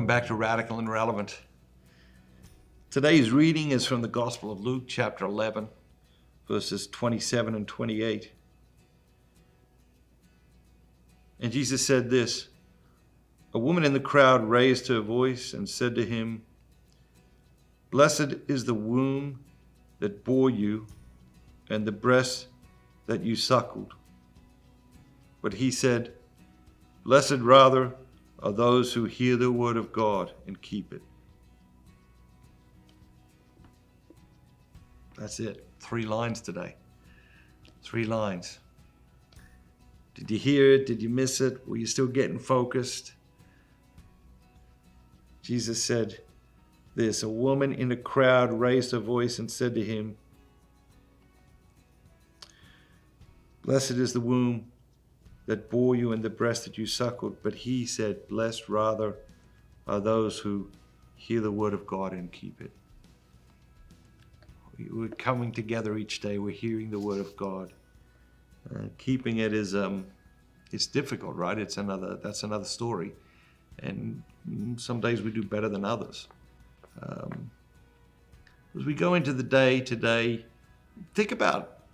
Welcome back to Radical and Relevant. Today's reading is from the Gospel of Luke, chapter 11, verses 27 and 28. And Jesus said this, "A woman in the crowd raised her voice and said to him, 'Blessed is the womb that bore you and the breast that you suckled.' But he said, 'Blessed rather are those who hear the word of God and keep it.'" That's it. 3 lines today. 3 lines. Did you hear it? Did you miss it? Were you still getting focused? Jesus said this, "A woman in the crowd raised her voice and said to him, 'Blessed is the womb that bore you and the breast that you suckled.' But he said, 'Blessed rather are those who hear the word of God and keep it.'" We're coming together each day. We're hearing the word of God. Keeping it is it's difficult, right? That's another story. And some days we do better than others. As we go into the day today, think about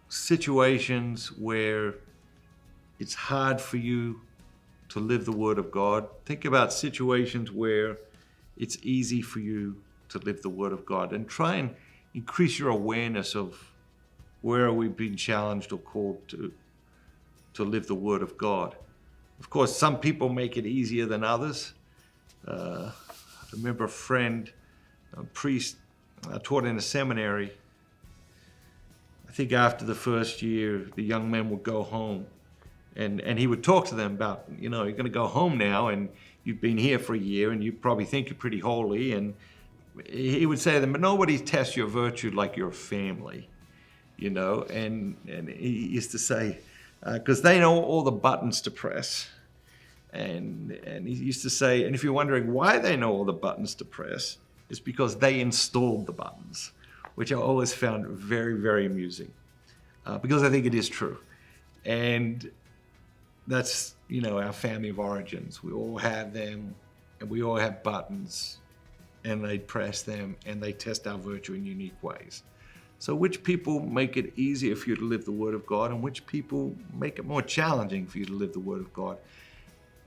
situations where it's hard for you to live the word of God. Think about situations where it's easy for you to live the word of God, and try and increase your awareness of where we've been challenged or called to live the word of God. Of course, some people make it easier than others. I remember a friend, a priest, taught in a seminary. I think after the first year, the young men would go home, and he would talk to them about, you're going to go home now, and you've been here for a year, and you probably think you're pretty holy. And he would say to them, "But nobody tests your virtue like your family," and he used to say, because they know all the buttons to press. And he used to say, and if you're wondering why they know all the buttons to press, it's because they installed the buttons, which I always found very, very amusing, because I think it is true. And that's, our family of origins. We all have them, and we all have buttons, and they press them, and they test our virtue in unique ways. So which people make it easier for you to live the word of God, and which people make it more challenging for you to live the word of God?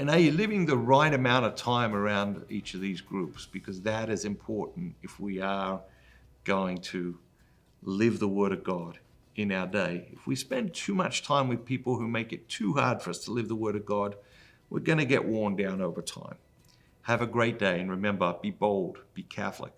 And are you living the right amount of time around each of these groups? Because that is important if we are going to live the word of God in our day. If we spend too much time with people who make it too hard for us to live the word of God, we're going to get worn down over time. Have a great day, and remember, be bold, be Catholic.